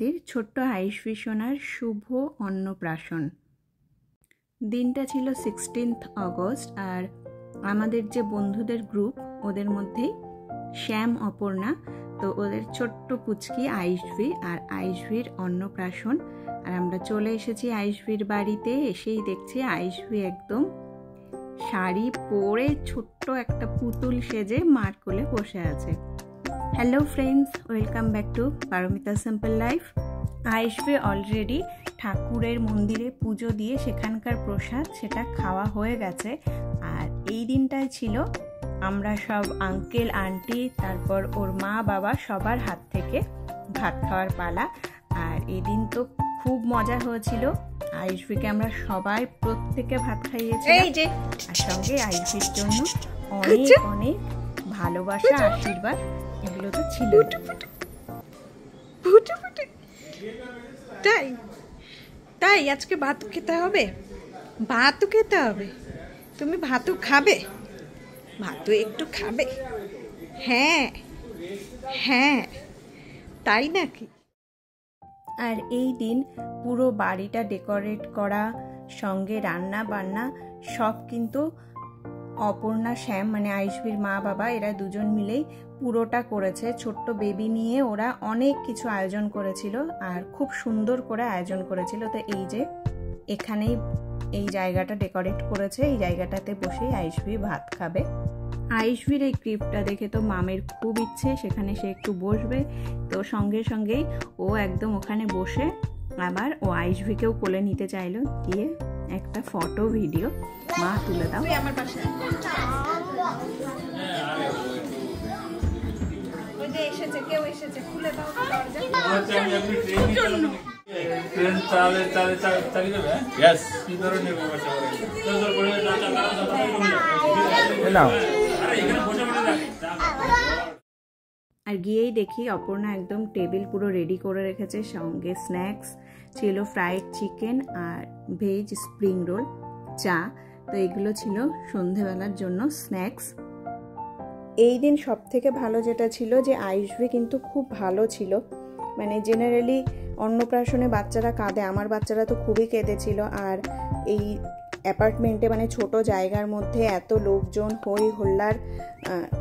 আমাদের ছোট্ট আইশভি সোনার শুভ অন্নপ্রাশন। দিনটা ছিল 16 অগস্ট। আর আমাদের যে বন্ধুদের গ্রুপ, ওদের মধ্যেই শ্যাম, অপর্ণা, তো ওদের ছোট্ট পুচকি আইশভি, আর আইশভির অন্নপ্রাশন। আর আমরা চলে এসেছি আইশভির বাড়িতে। এসেই দেখছি আইশভি একদম শাড়ি পরে ছোট্ট একটা পুতুল সেজে মার কোলে বসে আছে। Hello friends, welcome back to Paromita simple life. Aishvi already ঠাকুরের মন্দিরে পুজো দিয়ে সেখানকার প্রসাদ সেটা খাওয়া হয়ে গেছে। আর এই দিনটাই ছিল আমরা সব আঙ্কেল আন্টি, তারপর ওর মা বাবা সবার হাত থেকে ভাত খাওয়ার পালা। আর এই দিন তো খুব মজা হয়েছিল। আইশভিকে আমরা সবাই প্রত্যেকে ভাত খাইয়েছি, আর সঙ্গে আইশভির জন্য অনেক অনেক ভালোবাসা, আশীর্বাদ এগুলো তো ছিল। তাই তাই আজকে ভাত খেতে হবে, ভাতও খেতে হবে। তুমি ভাতও খাবে, ভাতও একটু খাবে? হ্যাঁ হ্যাঁ, তাই নাকি? আর এই দিন পুরো বাড়িটা ডেকোরেট করা, সঙ্গে রান্না বান্না সব কিন্তু অপর্ণা, শ্যাম মানে আইশভির মা বাবা, এরা দুজন মিলেই পুরোটা করেছে। ছোট্ট বেবি নিয়ে ওরা অনেক কিছু আয়োজন করেছিল আর খুব সুন্দর করে আয়োজন করেছিল। তো এই যে এখানেই এই জায়গাটা ডেকোরেট করেছে, এই জায়গাটাতে বসেই আইশভি ভাত খাবে। আইশভির এই ক্লিপটা দেখে তো মামের খুব ইচ্ছে সেখানে সে একটু বসবে। তো সঙ্গে সঙ্গেই ও একদম ওখানে বসে আবার ও আইশভিকেও কোলে নিতে চাইলো, দিয়ে একটা ফটো ভিডিও মা তুলে দাও। আমার পাশে ওই যে এসেছে, কেউ এসেছে, খুলে দাও দরজা। ট্রেন চালে চালে চালিয়ে দেবে। यस কি ধরনের ব্যবসা করে সুন্দর করে না চালাও। আরে এখানে বসে বসে যা। আর গিয়েই দেখি অপর্ণা একদম টেবিল পুরো রেডি করে রেখেছে। সঙ্গে স্ন্যাক্স ছিল, ফ্রাইড চিকেন আর ভেজ স্প্রিং রোল, চা। তো এগুলো ছিল সন্ধেবেলার জন্য স্ন্যাক্স। এই দিন সব থেকে ভালো যেটা ছিল যে আইশভি কিন্তু খুব ভালো ছিল। মানে জেনারেলি অন্নপ্রাশনে বাচ্চারা কাঁদে, আমার বাচ্চারা তো খুবই কেঁদেছিল। আর এই অ্যাপার্টমেন্টে মানে ছোট জায়গার মধ্যে এত লোকজন, হই হল্লার,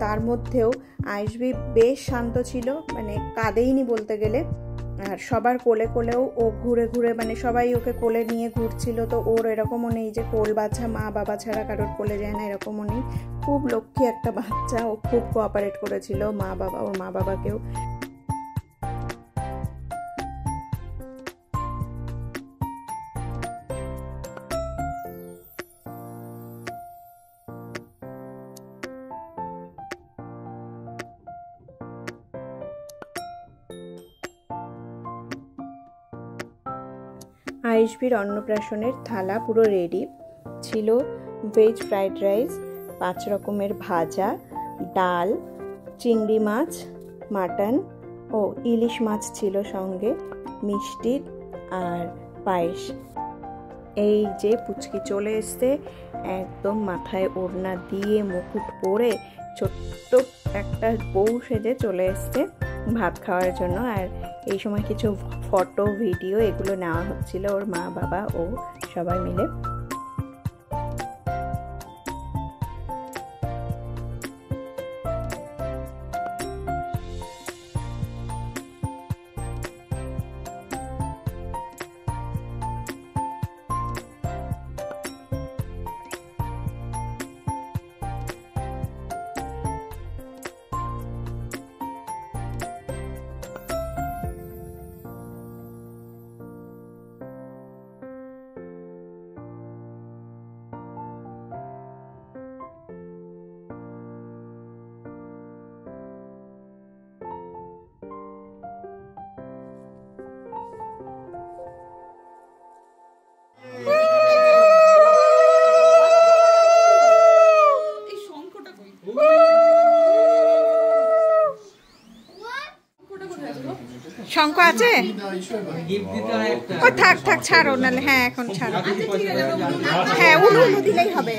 তার মধ্যেও আইশভি বেশ শান্ত ছিল, মানে কাঁদেইনি বলতে গেলে। আর সবার কোলে কোলেও ও ঘুরে ঘুরে, মানে সবাই ওকে কোলে নিয়ে ঘুরছিল। তো ওর এরকমও নেই যে কোল বাচ্চা মা বাবা ছাড়া কারোর কোলে যায় না, এরকমও নেই। খুব লক্ষ্মী একটা বাচ্চা, ও খুব কোঅপারেট করেছিল মা বাবা, ওর মা বাবাকেও। আইশভির অন্নপ্রাশনের থালা পুরো রেডি ছিল। ভেজ ফ্রাইড রাইস, 5 রকমের ভাজা, ডাল, চিংড়ি মাছ, মাটন ও ইলিশ মাছ ছিল, সঙ্গে মিষ্টি আর পায়েস। এই যে পুচকি চলে এসছে, একদম মাথায় ওড়না দিয়ে মুকুট পরে ছোট্ট একটা বউ সেজে চলে এসছে ভাত খাওয়ার জন্য। আর এই সময় কিছু ফটো ভিডিও এগুলো নেওয়া হচ্ছিল ওর মা বাবা ও সবাই মিলে। শঙ্খ আছে? ও থাক থাক, ছাড়ো নাহলে। হ্যাঁ এখন ছাড়ো, হ্যাঁ উলু দিলেই হবে।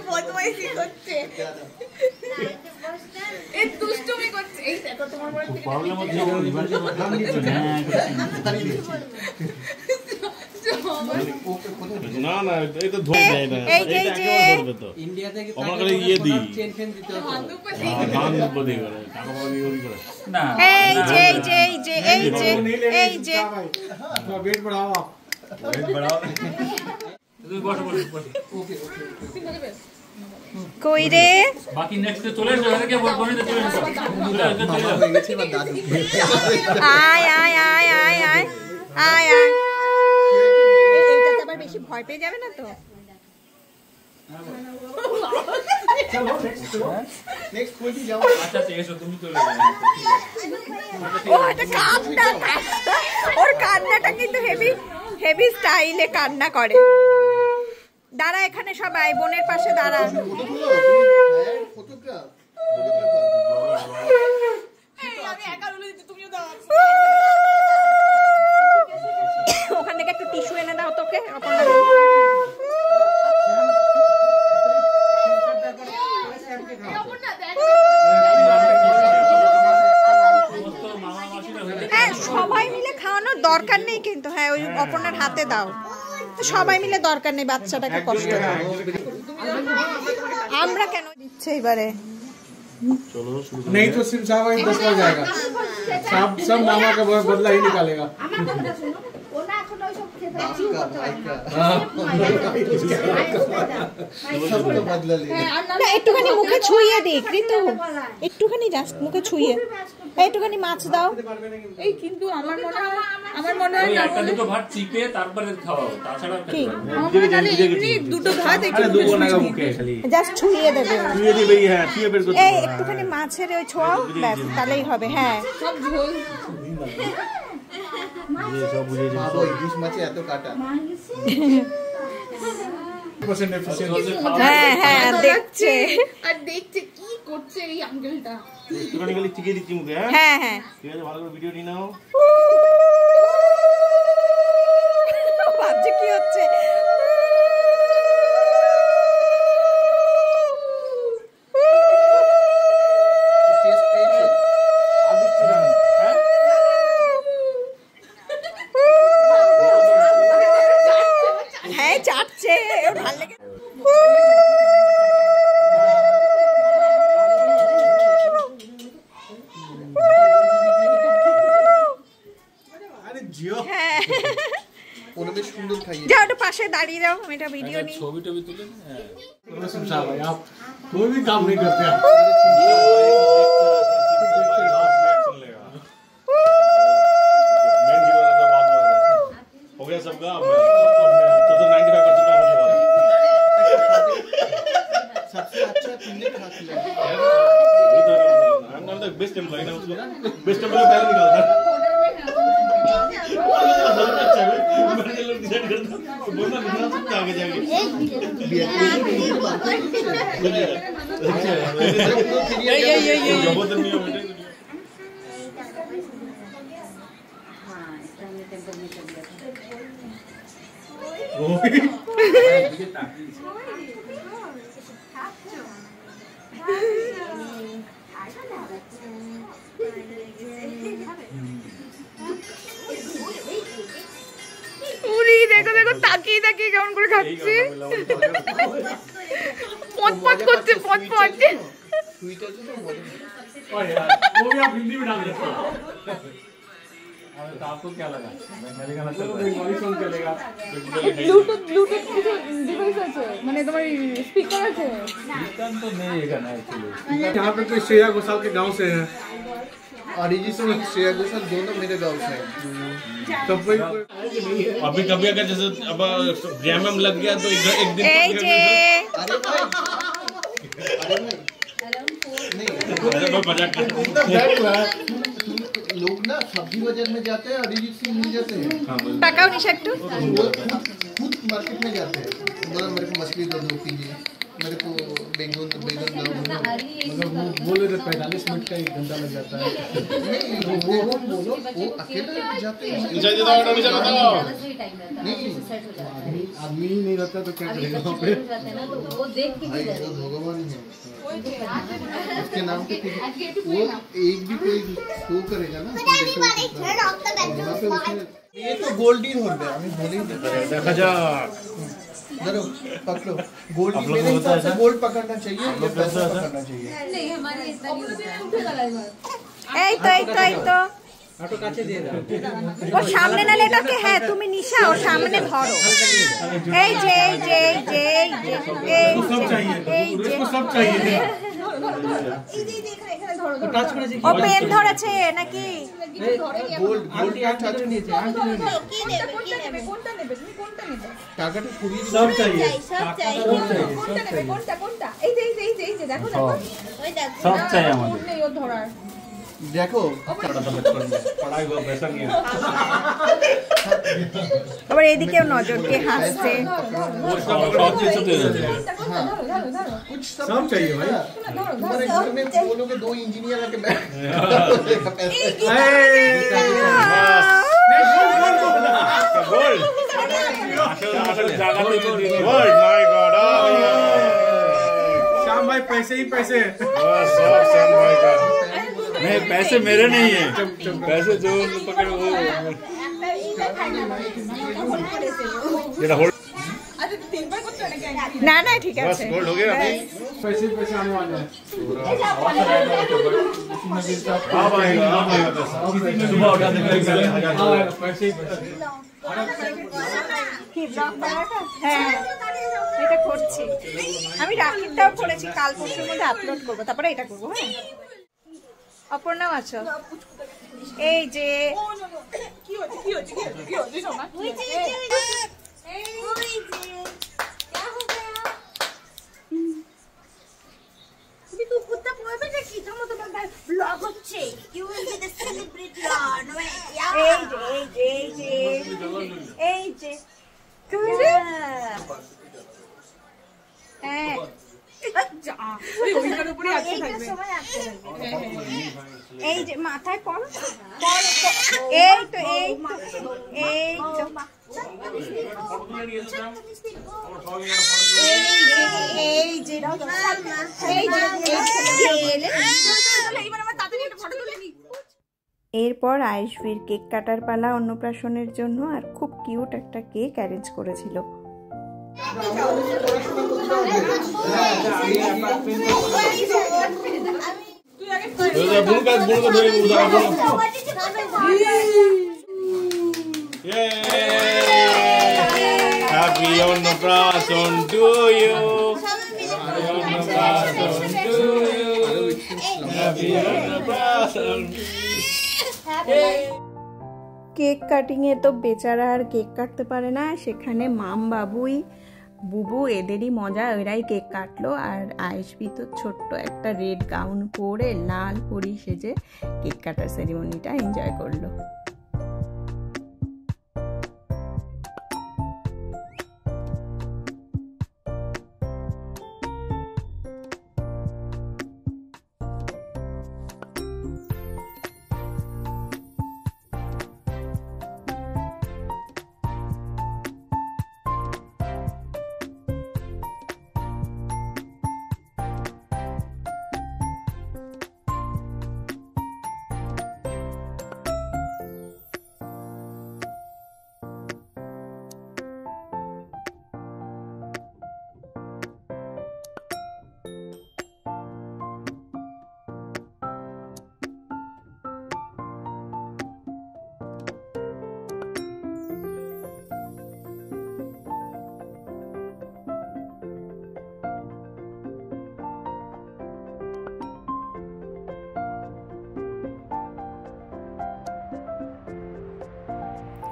বদমাইশি করছে, এই দুষ্টুমি করছে। এই দেখো তোমার মনে না না এটা ধরে দেয় না, এটা একেবারে ধরবে তো। ইন্ডিয়া থেকে আমরা করে ইয়ে দিই, চেন ফেন দিতে হতো, ধান বদি করে, টাকা বদি করে না। এই যে এই যে এই যে এই যে এই যে वेट बढ़ाओ आप, वेट बढ़ाओ। তুই বসো বসো বসো। ওকে কই রে বাকি নেক্সট চলে এসো, এটাকে বলবো না চলে এসো। আয় আয় আয় আয় আয় আয় আয়, এইটাতে আবার বেশি ভয় পেয়ে যাবে না তো? नेक्स्ट कोई भी जाओ। আচ্ছা আচ্ছা এসো, তুমি চলে যাও। ও এটা কান্না, ওর কান্নাটা কিন্তু হেভি হেভি স্টাইলে কান্না করে। দাঁড়া এখানে সবাই, বোনের পাশে দাঁড়া। ওখান থেকে একটু টিস্যু এনে দাও তোকে। হ্যাঁ সবাই মিলে খাওয়ানোর দরকার নেই কিন্তু, হ্যাঁ ওই অপর্ণার হাতে দাও, সবাই মিলে দরকার নেই বাচ্চাটাকে কষ্ট দাও। আমরা কেন দিচ্ছে এবারে? नहीं तो सिर्फ साहब 10 हो जाएगा, सब मामा का बदला ही निकालेगा। একটুখানি মুখে ছুঁয়ে দিক ঋতু, একটুখানি জাস্ট মুখে ছুঁয়ে, একটুখানি মাছ দাও। এই কিন্তু আমার মনে হয় একটা দুটো ভাত চিপে তারপরে খাওয়াও, তাছাড়া দুটো ভাত জাস্ট ছুঁয়ে দেবে, এই একটুখানি মাছের ওই ছোঁয়াও, ব্যাস তাহলেই হবে। হ্যাঁ সব ঝোল হ্যাঁ হ্যাঁ দেখছে আর দেখছে কি করছে এই আঙ্কেলটা। একটুখানি খালি চিকে দিচ্ছি মুখে। হ্যাঁ হ্যাঁ ঠিক আছে, ভালো করে ভিডিও নিয়ে নাও। ভাবছে কি হচ্ছে। হ্যাঁ চাটছে, ভালো লাগে। যাও একটু পাশে দাঁড়িয়ে যাও, আমি এটা ভিডিও নিই। ছবি টবি তুলে भाई आप कोई भी काम नहीं करते आप। हो गया सबका, तो 95% का होने वाला। सबसे अच्छा तुमने खा लिया। I'm not the best employee ना, उसको best employee पहले निकालता। मैंने लोग डिसाइड करता, बोलना निकाल सकता आगे जाके। ये जबरदस्त नहीं है बेटे। দেখো দেখো তাকিয়ে তাকিয়ে কেমন করে খাচ্ছে, পট করছে পট। वो भी आप हिंदी में डाल देते हो। तो आपको क्या लगा? बंगाली गाना चल रहा है। बंगाली सॉन्ग चलेगा। ব্লুটুথ ডিভাইস আছে, মানে তোমার স্পিকার আছে। कीर्तन तो नहीं है गाना एक्चुअली। यहाँ पे तो श्रेया घोषाल के गांव से है, अरिजीत सिंह श्रेया घोषाल दोनों मेरे गांव से हैं। तब कोई अभी कभी अगर जैसे अब जैम लग गया तो एक दिन এই যে अरे भाई मजाक कर। लोग ना सब्जी बाजार में जाते हैं, अरिजीत सिंह मिल जाते हैं, তাকাও নিশা একটু। वो खुद मार्केट में जाते हैं, बोला मेरे को मछली दो 2 कीजिए, मेरे को बेगन बेगन दो। मतलब वो बोले तो 45 मिनट का 1 घंटा लग जाता है। वो बोलो वो अकेले जाते हैं। आदमी नहीं रहता तो क्या करेगा वहाँ पे? भाई वो भगवान है। उसके नाम पे वो एक भी कोई शो करेगा ना। ये तो गोल्डन हो गया, हमें बोले ही দেখা যাক। धरो पकड़ो गोल्ड। मेरे हिसाब से गोल्ड पकड़ना चाहिए, ये पैसा पकड़ना चाहिए। এই তো ওর সামনে না লেটাকে। হ্যাঁ তুমি নিশা ওর সামনে ধরো। এই যে सब चाहिए। ও পেন ধরেছে নাকি? गोल्ड गोल्ड का टच नहीं चाहिए। টাকাটা কুড়িয়ে सब चाहिए। সব চাই আমাদের। देखो पढ़ाई को पैसा नहीं है। আবার এদিকেও নজর দিয়ে হাসছে। सब चीज से दे देते हैं। कुछ सब चाहिए भाई। तुम्हारे घर में बोलोगे 2 इंजीनियर आके बैठ गोल्ड আসল জায়গাতে তো দিয়ে গোল্ড মাই গॉड। श्याम भाई पैसे ही पैसे। बस सब श्याम भाई का। नहीं पैसे मेरे नहीं है, पैसे जो पकड़े वो जेड़ा होल्ड। না না ঠিক बस আছে। होल्ड हो गया अभी। पैसे पैसे आने वाले हैं। हाँ भाई सुबह उठा देंगे पैसे ही पैसे। হ্যাঁ এটা করছি আমি। রাখিটাও করেছি, কাল পরশুর মধ্যে আপলোড করবো, তারপরে এটা করবো। হ্যাঁ অপর্ণাও আছো। এই যে এই যে এই যে মাথায় কর। এই তো এরপর আয়েশভির কেক কাটার পালা অন্নপ্রাশনের জন্য। আর খুব কিউট একটা কেক অ্যারেঞ্জ করেছিল। Happy Annaprashan to you. Happy Annaprashan to you. Happy Annaprashan. Cake কাটিংয়ে তো বেচারা আর কেক কাটতে পারে না, সেখানে মাম বাবুই বুবু এদেরই মজা, এরাই কেক কাটলো। আর আয়েশভি তো ছোট্ট একটা রেড গাউন পরে লাল পরি সেজে কেক কাটার সেরিমনিটা এনজয় করলো।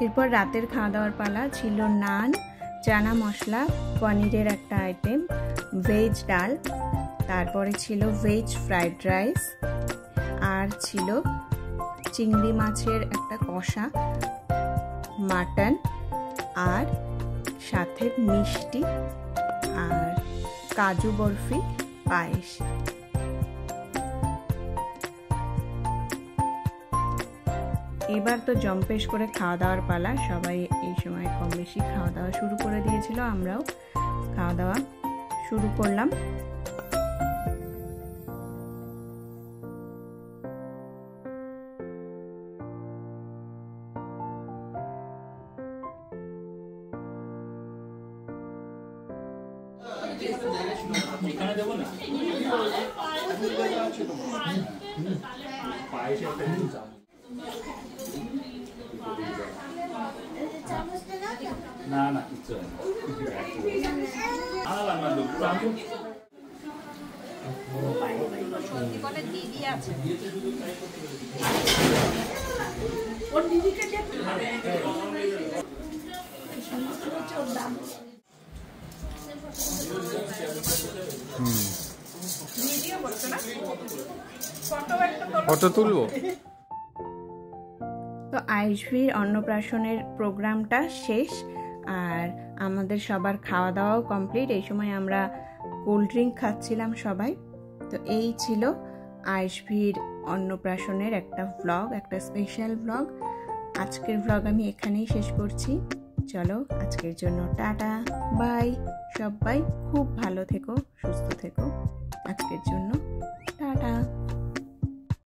এরপর রাতের খাওয়া দাওয়ার পালা ছিল নান, চানা মশলা, পনিরের একটা আইটেম, ভেজ ডাল, তারপরে ছিল ভেজ ফ্রাইড রাইস, আর ছিল চিংড়ি মাছের একটা কষা, মাটন, আর সাথে মিষ্টি আর কাজু বরফি, পায়েস। এবার তো জম্পেশ করে খাওয়া দাওয়ার পালা। সবাই এই সময় কম বেশি খাওয়া দাওয়া শুরু করে দিয়েছিল, আমরাও খাওয়া দাওয়া শুরু করলাম। এখানে দেবো না না না কিচ্ছু দিদি আছে ফটো তুলবো। তো আইশভির অন্নপ্রাশনের প্রোগ্রামটা শেষ আর আমাদের সবার খাওয়া দাওয়াও কমপ্লিট। এই সময় আমরা কোল্ড ড্রিঙ্ক খাচ্ছিলাম সবাই। তো এই ছিল আইশভির অন্নপ্রাশনের একটা ভ্লগ, একটা স্পেশাল ভ্লগ। আজকের ভ্লগ আমি এখানেই শেষ করছি। চলো আজকের জন্য টাটা, বাই। সবাই খুব ভালো থেকো, সুস্থ থেকো। আজকের জন্য টাটা।